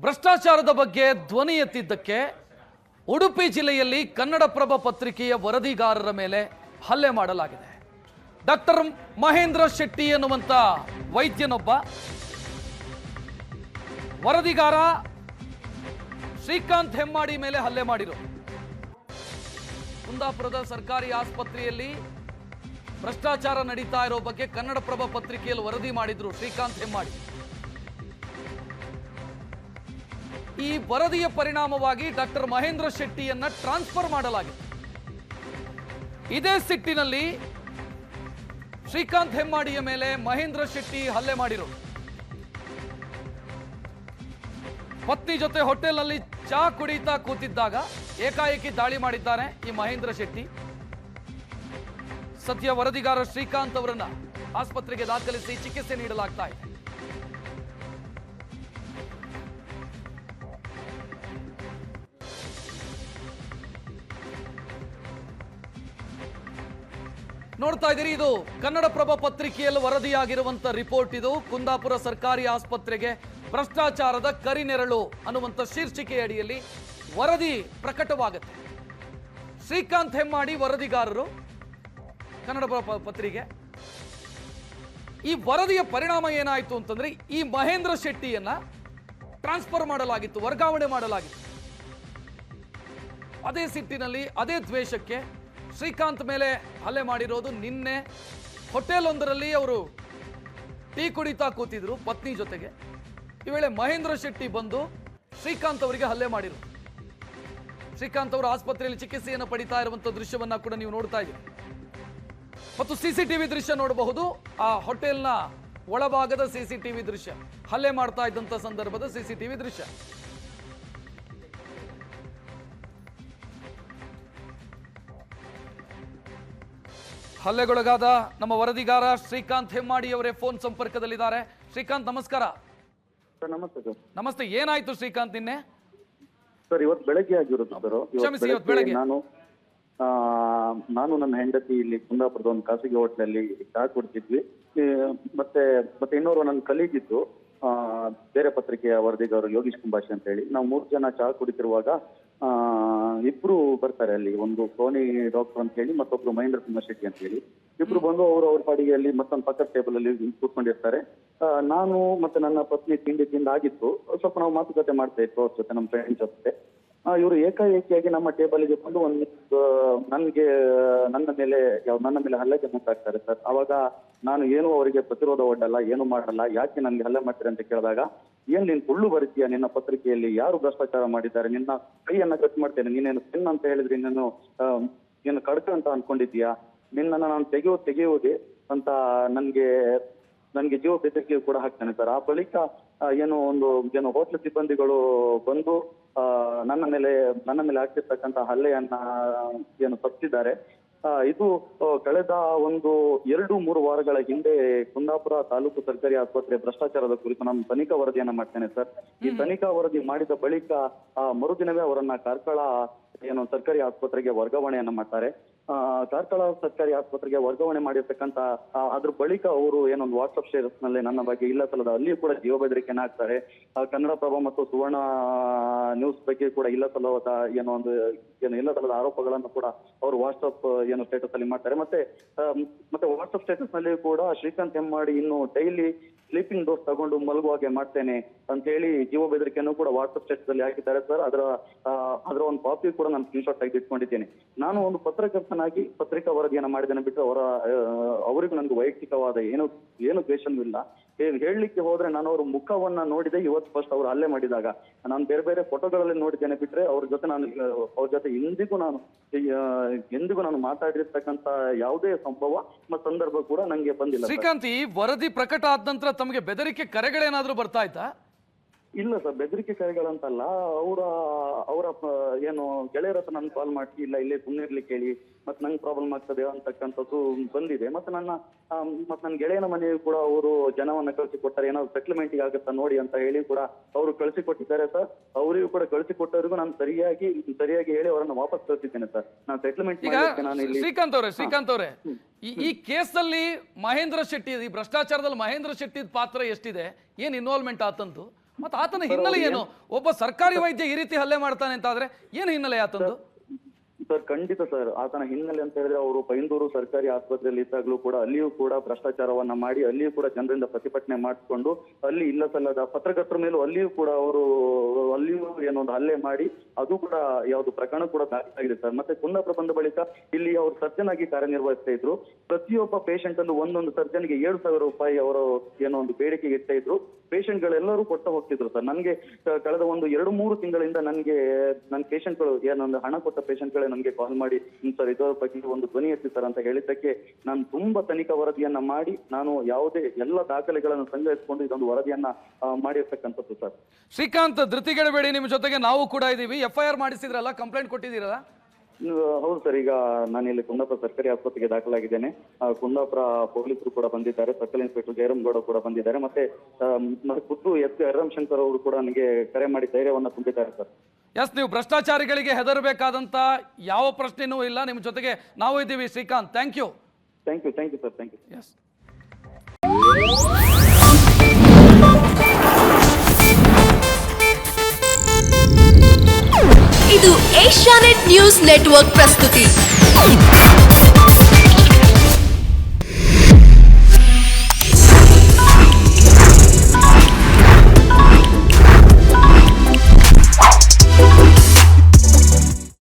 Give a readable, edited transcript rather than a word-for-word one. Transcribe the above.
ಭ್ರಷ್ಟಾಚಾರದ ಬಗ್ಗೆ ಧ್ವನಿ ಎತ್ತಿದ್ದಕ್ಕೆ ಉಡುಪಿ ಜಿಲ್ಲೆಯಲ್ಲಿ ಕನ್ನಡಪ್ರಭ ಪತ್ರಿಕೆಯ ವರದಿಗಾರರ ಮೇಲೆ ಹಲ್ಲೆ ಮಾಡಲಾಗಿದೆ. ಡಾಕ್ಟರ್ ಮಹೇಂದ್ರ ಶೆಟ್ಟಿ ಎನ್ನುವಂತ ವೈದ್ಯನೊಬ್ಬ ವರದಿಗಾರ ಶ್ರೀಕಾಂತ್ ಹೆಮ್ಮಾಡಿ ಮೇಲೆ ಹಲ್ಲೆ ಮಾಡಿರೋದು. ಕುಂದಾಪುರದ ಸರ್ಕಾರಿ ಆಸ್ಪತ್ರೆಯಲ್ಲಿ ಭ್ರಷ್ಟಾಚಾರ ನಡೀತಾ ಇರೋ ಬಗ್ಗೆ ಕನ್ನಡಪ್ರಭ ಪತ್ರಿಕೆಯಲ್ಲಿ ವರದಿ ಮಾಡಿದ್ರು ಶ್ರೀಕಾಂತ್ ಹೆಮ್ಮಾಡಿ. ಈ ವರದಿಯ ಪರಿಣಾಮವಾಗಿ ಡಾಕ್ಟರ್ ಮಹೇಂದ್ರ ಶೆಟ್ಟಿಯನ್ನ ಟ್ರಾನ್ಸ್ಫರ್ ಮಾಡಲಾಗಿದೆ. ಇದೇ ಸಿಟ್ಟಿನಲ್ಲಿ ಶ್ರೀಕಾಂತ್ ಹೆಮ್ಮಾಡಿಯ ಮೇಲೆ ಮಹೇಂದ್ರ ಶೆಟ್ಟಿ ಹಲ್ಲೆ ಮಾಡಿರೋದು. ಪತ್ನಿ ಜೊತೆ ಹೋಟೆಲ್ನಲ್ಲಿ ಚಾ ಕುಡಿತಾ ಕೂತಿದ್ದಾಗ ಏಕಾಏಕಿ ದಾಳಿ ಮಾಡಿದ್ದಾನೆ ಈ ಮಹೇಂದ್ರ ಶೆಟ್ಟಿ. ಸದ್ಯ ವರದಿಗಾರ ಶ್ರೀಕಾಂತ್ ಅವರನ್ನ ಆಸ್ಪತ್ರೆಗೆ ದಾಖಲಿಸಿ ಚಿಕಿತ್ಸೆ ನೀಡಲಾಗ್ತಾ ಇದೆ. ನೋಡ್ತಾ ಇದ್ದೀರಿ, ಇದು ಕನ್ನಡಪ್ರಭ ಪತ್ರಿಕೆಯಲ್ಲಿ ವರದಿಯಾಗಿರುವಂತ ರಿಪೋರ್ಟ್. ಇದು ಕುಂದಾಪುರ ಸರ್ಕಾರಿ ಆಸ್ಪತ್ರೆಗೆ ಭ್ರಷ್ಟಾಚಾರದ ಕರಿನೆರಳು ಅನ್ನುವಂಥ ಶೀರ್ಷಿಕೆ ಅಡಿಯಲ್ಲಿ ವರದಿ ಪ್ರಕಟವಾಗುತ್ತೆ. ಶ್ರೀಕಾಂತ್ ಹೆಮ್ಮಾಡಿ ವರದಿಗಾರರು ಕನ್ನಡಪ್ರಭ ಪತ್ರಿಕೆ. ಈ ವರದಿಯ ಪರಿಣಾಮ ಏನಾಯಿತು ಅಂತಂದ್ರೆ ಈ ಮಹೇಂದ್ರ ಶೆಟ್ಟಿಯನ್ನ ಟ್ರಾನ್ಸ್ಫರ್ ಮಾಡಲಾಗಿತ್ತು, ವರ್ಗಾವಣೆ ಮಾಡಲಾಗಿತ್ತು. ಅದೇ ಸಿಟ್ಟಿನಲ್ಲಿ ಅದೇ ದ್ವೇಷಕ್ಕೆ ಶ್ರೀಕಾಂತ್ ಮೇಲೆ ಹಲ್ಲೆ ಮಾಡಿರೋದು. ನಿನ್ನೆ ಹೋಟೆಲ್ ಒಂದರಲ್ಲಿ ಅವರು ಟೀ ಕುಡಿತಾ ಕೂತಿದ್ರು ಪತ್ನಿ ಜೊತೆಗೆ. ಈ ವೇಳೆ ಮಹೇಂದ್ರ ಶೆಟ್ಟಿ ಬಂದು ಶ್ರೀಕಾಂತ್ ಅವರಿಗೆ ಹಲ್ಲೆ ಮಾಡಿದ್ರು. ಶ್ರೀಕಾಂತ್ ಅವರು ಆಸ್ಪತ್ರೆಯಲ್ಲಿ ಚಿಕಿತ್ಸೆಯನ್ನು ಪಡಿತಾ ಇರುವಂತಹ ದೃಶ್ಯವನ್ನ ಕೂಡ ನೀವು ನೋಡ್ತಾ ಇದ್ದೀರಿ. ಮತ್ತು ಸಿಸಿಟಿವಿ ದೃಶ್ಯ ನೋಡಬಹುದು. ಆ ಹೋಟೆಲ್ನ ಒಳಭಾಗದ ಸಿಸಿಟಿವಿ ದೃಶ್ಯ, ಹಲ್ಲೆ ಮಾಡ್ತಾ ಇದ್ದಂತ ಸಂದರ್ಭದ ಸಿಸಿಟಿವಿ ದೃಶ್ಯ. ಹಲ್ಲೆಗೊಳಗಾದ ನಮ್ಮ ವರದಿಗಾರ ಶ್ರೀಕಾಂತ್ ಹೆಮ್ಮಾಡಿ ಅವರೇ ಫೋನ್ ಸಂಪರ್ಕದಲ್ಲಿದ್ದಾರೆ. ಶ್ರೀಕಾಂತ್, ನಮಸ್ಕಾರ. ನಮಸ್ತೆ ಸರ್. ನಮಸ್ತೆ. ಏನಾಯ್ತು ಶ್ರೀಕಾಂತ್ ನಿನ್ನೆ? ಸರ್, ಇವತ್ತು ಬೆಳಗ್ಗೆ ಆಗಿರೋದು ಸರ್. ಇವತ್ತು ಬೆಳಗ್ಗೆ ನಾನು ನನ್ನ ಹೆಂಡತಿ ಇಲ್ಲಿ ಕುಂದಾಪುರದ ಒಂದು ಖಾಸಗಿ ಹೋಟ್ಲಲ್ಲಿ ಚಾ ಕುಡ್ತಿದ್ವಿ. ಮತ್ತೆ ಇನ್ನೊರು ನನ್ನ ಕಲೀಗ್ ಇದ್ದು, ಬೇರೆ ಪತ್ರಿಕೆಯ ವರದಿಗಾರರು ಯೋಗೀಶ್ ಕುಂಬಾಶಿ ಅಂತ ಹೇಳಿ. ನಾವು 3 ಜನ ಚಾ ಕುಡಿತಿರುವಾಗ ಇಬ್ರು ಬರ್ತಾರೆ ಅಲ್ಲಿ. ಒಂದು ಸೋನಿ ಡಾಕ್ಟರ್ ಅಂತ ಹೇಳಿ, ಮತ್ತೊಬ್ರು ಮಹೇಂದ್ರ ಕುಮಾರ್ ಶೆಟ್ಟಿ ಅಂತ ಹೇಳಿ. ಇಬ್ರು ಬಂದು ಅವ್ರ ಪಾಡಿಗೆ ಅಲ್ಲಿ ಮತ್ತೊಂದು ಪಕ್ಕದ ಟೇಬಲ್ ಅಲ್ಲಿ ಕೂತ್ಕೊಂಡಿರ್ತಾರೆ. ನಾನು ಮತ್ತೆ ನನ್ನ ಪತ್ನಿ ತಿಂದಾಗಿತ್ತು. ಸ್ವಲ್ಪ ನಾವು ಮಾತುಕತೆ ಮಾಡ್ತಾ ಇತ್ತು ಅವ್ರ ಜೊತೆ, ನಮ್ಮ ಫ್ರೆಂಡ್ ಜೊತೆ. ಇವರು ಏಕಾಏಕಿಯಾಗಿ ನಮ್ಮ ಟೇಬಲ್ಗೆ ಬಂದು ನನ್ನ ಮೇಲೆ ಹಲ್ಲೆಗೆ ಮುಂದಾಗ್ತಾರೆ ಸರ್. ಅವಾಗ ನಾನು ಏನು ಅವರಿಗೆ ಪ್ರತಿರೋಧ ಒಡ್ಡಲ್ಲ, ಏನು ಮಾಡಲ್ಲ. ಯಾಕೆ ನನ್ಗೆ ಹಲ್ಲೆ ಮಾಡ್ತಾರೆ ಅಂತ ಕೇಳಿದಾಗ, ಏನ್ ನೀನ್ ಸುಳ್ಳು ಬರೀತೀಯ, ನಿನ್ನ ಪತ್ರಿಕೆಯಲ್ಲಿ ಯಾರು ಭ್ರಷ್ಟಾಚಾರ ಮಾಡಿದ್ದಾರೆ, ನಿನ್ನ ಕೈಯನ್ನ ಕಟ್ ಮಾಡ್ತೇನೆ, ನೀನೇನು ಪೆನ್ ಅಂತ ಹೇಳಿದ್ರೆ ನೀನು ಕಡ್ಕ ಅಂತ ಅನ್ಕೊಂಡಿದ್ಯಾ, ನಿನ್ನನ್ನು ನಾನು ತೆಗೆಯುವುದೇ ಅಂತ ನನ್ಗೆ ಜೀವ ಬೆದರಿಕೆ ಕೂಡ ಹಾಕ್ತಾನೆ ಸರ್. ಆ ಬಳಿಕ ಏನು ಹೋಟ್ಲ್ ಸಿಬ್ಬಂದಿಗಳು ಬಂದು ನನ್ನ ಮೇಲೆ ಆಗ್ತಿರ್ತಕ್ಕಂಥ ಹಲ್ಲೆಯನ್ನ ತಪ್ಪಿಸಿದ್ದಾರೆ. ಇದು ಕಳೆದ 2-3 ವಾರಗಳ ಹಿಂದೆ ಕುಂದಾಪುರ ತಾಲೂಕು ಸರ್ಕಾರಿ ಆಸ್ಪತ್ರೆ ಭ್ರಷ್ಟಾಚಾರದ ಕುರಿತು ನಾನು ತನಿಖಾ ವರದಿಯನ್ನ ಮಾಡ್ತೇನೆ ಸರ್. ಈ ತನಿಖಾ ವರದಿ ಮಾಡಿದ ಬಳಿಕ ಮರುದಿನವೇ ಅವರನ್ನ ಕಾರ್ಕಳ ಸರ್ಕಾರಿ ಆಸ್ಪತ್ರೆಗೆ ವರ್ಗಾವಣೆಯನ್ನ ಮಾಡ್ತಾರೆ. ಕಾರ್ಕಳ ಸರ್ಕಾರಿ ಆಸ್ಪತ್ರೆಗೆ ವರ್ಗಾವಣೆ ಮಾಡಿರ್ತಕ್ಕಂಥ ಅದ್ರ ಬಳಿಕ ಅವರು ಒಂದು ವಾಟ್ಸ್ಆಪ್ ಸ್ಟೇಟಸ್ ನಲ್ಲಿ ನನ್ನ ಬಗ್ಗೆ ಇಲ್ಲ ಸಲ್ಲದ ಅಲ್ಲಿಯೂ ಕೂಡ ಜೀವ ಬೆದರಿಕೆಯನ್ನ ಹಾಕ್ತಾರೆ. ಕನ್ನಡಪ್ರಭ ಮತ್ತು ಸುವರ್ಣ ನ್ಯೂಸ್ ಬಗ್ಗೆ ಕೂಡ ಇಲ್ಲ ಸಲ್ಲದ ಇಲ್ಲ ಸಲ್ಲದ ಆರೋಪಗಳನ್ನು ಕೂಡ ಅವರು ವಾಟ್ಸ್ಆಪ್ ಸ್ಟೇಟಸ್ ಅಲ್ಲಿ ಮಾಡ್ತಾರೆ. ಮತ್ತೆ ವಾಟ್ಸ್ಆಪ್ ಸ್ಟೇಟಸ್ ನಲ್ಲಿ ಕೂಡ ಶ್ರೀಕಾಂತ್ ಹೆಮ್ಮಾಡಿ ಇನ್ನು ಡೈಲಿ ಸ್ಲೀಪಿಂಗ್ ಡೋಸ್ ತಗೊಂಡು ಮಲಗುವಾಗೆ ಮಾಡ್ತೇನೆ ಅಂತ ಹೇಳಿ ಜೀವ ಬೆದರಿಕೆಯನ್ನು ಕೂಡ ವಾಟ್ಸ್ಆಪ್ ಸ್ಟೇಟಸ್ ಅಲ್ಲಿ ಹಾಕಿದ್ದಾರೆ ಸರ್. ಅದರ ಒಂದು ಕಾಪಿ ಕೂಡ ನಾನು ಸ್ಕ್ರೀನ್ ಶಾಟ್ ತೆಗೆದಿಟ್ಕೊಂಡಿದ್ದೇನೆ. ನಾನು ಒಂದು ಪತ್ರಕರ್ತನಾಗಿ ಪತ್ರಿಕಾ ವರದಿಯನ್ನ ಮಾಡಿದ್ದೇನೆ ಬಿಟ್ಟು ಅವರಿಗೂ ನನಗೆ ವೈಯಕ್ತಿಕವಾದ ಏನು ದ್ವೇಷನೂ ಇಲ್ಲ. ಹೇಳಲಿಕ್ಕೆ ಹೋದ್ರೆ ನಾನು ಅವ್ರ ಮುಖವನ್ನ ನೋಡಿದೆ ಇವತ್ತು ಫಸ್ಟ್ ಅವ್ರು ಹಲ್ಲೆ ಮಾಡಿದಾಗ. ನಾನು ಬೇರೆ ಫೋಟೋಗಳಲ್ಲಿ ನೋಡಿದ್ದೇನೆ ಬಿಟ್ರೆ ಅವ್ರ ಜೊತೆ ಎಂದಿಗೂ ನಾನು ಮಾತಾಡಿರ್ತಕ್ಕಂಥ ಯಾವುದೇ ಸಂಭವ ಮತ್ತು ಸಂದರ್ಭ ಕೂಡ ನಂಗೆ ಬಂದಿಲ್ಲ. ಶ್ರೀಕಾಂತ್, ಈ ವರದಿ ಪ್ರಕಟ ಆದ ನಂತರ ತಮಗೆ ಬೆದರಿಕೆ ಕರೆಗಳೇನಾದ್ರೂ ಬರ್ತಾ ಇತ್ತಾ? ಇಲ್ಲ ಸರ್, ಬೆದರಿಕೆ ಕರೆಗಳಂತಲ್ಲ. ಅವರ ಗೆಳೆಯರ ಹತ್ರ ನನ್ಗೆ ಕಾಲ್ ಮಾಡಿ, ಇಲ್ಲ ಇಲ್ಲೇ ಸುಮ್ಮನೆ ಇರ್ಲಿಕ್ಕೆ ಹೇಳಿ, ಮತ್ತೆ ನಂಗೆ ಪ್ರಾಬ್ಲಮ್ ಆಗ್ತದೆ ಅಂತಕ್ಕಂಥದ್ದು ಬಂದಿದೆ. ಮತ್ತೆ ನನ್ನ ಗೆಳೆಯನ ಮನೆಯೂ ಕೂಡ ಅವರು ಜನವನ್ನ ಕಳಿಸಿಕೊಟ್ಟಾರೆ. ಏನಾದ್ರು ಸೆಟ್ಲ್ಮೆಂಟ್ಗೆ ಆಗುತ್ತಾ ನೋಡಿ ಅಂತ ಹೇಳಿ ಕೂಡ ಅವರು ಕಳಿಸಿಕೊಟ್ಟಿದ್ದಾರೆ ಸರ್. ಅವರಿಗೂ ಕೂಡ ಕಳಿಸಿಕೊಟ್ಟವರಿಗೂ ನಾನು ಸರಿಯಾಗಿ ಹೇಳಿ ಅವರನ್ನು ವಾಪಸ್ ಕಳಿಸಿದ್ದೇನೆ ಸರ್. ನಾನು ಸೆಟ್ಲ್ಮೆಂಟ್ ನಾನು ಇಲ್ಲಿ. ಶ್ರೀಕಾಂತ್ ಅವರೇ, ಈ ಕೇಸಲ್ಲಿ ಮಹೇಂದ್ರ ಶೆಟ್ಟಿ, ಈ ಭ್ರಷ್ಟಾಚಾರದಲ್ಲಿ ಮಹೇಂದ್ರ ಶೆಟ್ಟಿ ಪಾತ್ರ ಎಷ್ಟಿದೆ, ಏನ್ ಇನ್ವಾಲ್ವ್ಮೆಂಟ್ ಆತಂತು, ಮತ್ತೆ ಆತನ ಹಿನ್ನೆಲೆ ಏನು? ಒಬ್ಬ ಸರ್ಕಾರಿ ವೈದ್ಯ ಈ ರೀತಿ ಹಲ್ಲೆ ಮಾಡ್ತಾನೆ ಅಂತ ಆದ್ರೆ ಏನು ಹಿನ್ನೆಲೆ ಆತಂದು? ಸರ್ ಖಂಡಿತ ಸರ್, ಆತನ ಹಿನ್ನೆಲೆ ಅಂತ ಹೇಳಿದ್ರೆ ಅವರು ಪೈಂದೂರು ಸರ್ಕಾರಿ ಆಸ್ಪತ್ರೆಯಲ್ಲಿ ಇದ್ದಾಗಲೂ ಕೂಡ ಅಲ್ಲಿಯೂ ಕೂಡ ಭ್ರಷ್ಟಾಚಾರವನ್ನ ಮಾಡಿ ಅಲ್ಲಿಯೂ ಕೂಡ ಜನರಿಂದ ಪ್ರತಿಭಟನೆ ಮಾಡಿಕೊಂಡು ಅಲ್ಲಿ ಇಲ್ಲ ಸಲ್ಲದ ಪತ್ರಕರ್ತರ ಮೇಲೂ ಅಲ್ಲಿಯೂ ಕೂಡ ಅವರು ಏನೊಂದು ಹಲ್ಲೆ ಮಾಡಿ ಅದು ಕೂಡ ಯಾವುದು ಪ್ರಕರಣ ಕೂಡ ದಾಖಲಾಗಿದೆ ಸರ್. ಮತ್ತೆ ಕುಂದಾಪುರ ಬಂದ ಬಳಿಕ ಇಲ್ಲಿ ಅವರು ಸರ್ಜನ್ ಆಗಿ ಕಾರ್ಯನಿರ್ವಹಿಸ್ತಾ ಇದ್ರು. ಪ್ರತಿಯೊಬ್ಬ ಪೇಷಂಟ್ ಅಲ್ಲೂ ಒಂದೊಂದು ಸರ್ಜನ್ಗೆ 7,000 ರೂಪಾಯಿ ಅವರು ಏನೋ ಒಂದು ಬೇಡಿಕೆ ಇಡ್ತಾ ಇದ್ರು. ಪೇಷಂಟ್ ಗಳೆಲ್ಲರೂ ಕೊಟ್ಟು ಹೋಗ್ತಿದ್ರು ಸರ್. ನನಗೆ ಕಳೆದ ಒಂದು 2-3 ತಿಂಗಳಿಂದ ನನ್ನ ಪೇಷಂಟ್ಗಳು ಏನೊಂದು ಹಣ ಕೊಟ್ಟ ಪೇಷಂಟ್ಗಳೇ ನನಗೆ ಕಾಲ್ ಮಾಡಿ ಸರ್ ಇದರ ಬಗ್ಗೆ ಒಂದು ಧ್ವನಿ ಎತ್ತಿ ಸರ್ ಅಂತ ಹೇಳಿದ್ದಕ್ಕೆ ನಾನು ತುಂಬಾ ತನಿಖಾ ವರದಿಯನ್ನ ಮಾಡಿ ನಾನು ಯಾವುದೇ ಎಲ್ಲ ದಾಖಲೆಗಳನ್ನು ಸಂಗ್ರಹಿಸಿಕೊಂಡು ಇದೊಂದು ವರದಿಯನ್ನ ಮಾಡಿರ್ತಕ್ಕಂಥದ್ದು ಸರ್. ಶ್ರೀಕಾಂತ್, ಧೃತಿಗೆಡಬೇಡಿ, ನಿಮ್ಮ ಜೊತೆಗೆ ನಾವು ಕೂಡ ಇದೀವಿ. FIR ಮಾಡಿಸಿದ್ರಲ್ಲ, ಕಂಪ್ಲೇಂಟ್ ಕೊಟ್ಟಿದ್ದೀರಲ್ಲ? ಹೌದು ಸರ್, ಈಗ ನಾನಿಲ್ಲಿ ಕುಂದಾಪುರ ಸರ್ಕಾರಿ ಆಸ್ಪತ್ರೆಗೆ ದಾಖಲಾಗಿದ್ದೇನೆ. ಕುಂದಾಪುರ ಪೊಲೀಸರು ಕೂಡ ಬಂದಿದ್ದಾರೆ, ಸರ್ಕಲ್ ಇನ್ಸ್ಪೆಕ್ಟರ್ ಜಯರಾಮ್ ಕೂಡ ಬಂದಿದ್ದಾರೆ. ಮತ್ತೆ ಖುದ್ದು SP ಹರಿರಾಮ್ ಶಂಕರ್ ಅವರು ಕೂಡ ನನಗೆ ಕರೆ ಮಾಡಿ ಧೈರ್ಯವನ್ನ ತುಂಬಿದ್ದಾರೆ ಸರ್. ಎಸ್, ನೀವು ಭ್ರಷ್ಟಾಚಾರಿಗಳಿಗೆ ಹೆದರಬೇಕಾದಂತ ಯಾವ ಪ್ರಶ್ನೆನೂ ಇಲ್ಲ. ನಿಮ್ಮ ಜೊತೆಗೆ ನಾವು ಇದ್ದೀವಿ Srikanth. Thank you sir, thank you. Yes. ಇದು ಏಷ್ಯಾನೆಟ್ ನ್ಯೂಸ್ ನೆಟ್ವರ್ಕ್ ಪ್ರಸ್ತುತಿ.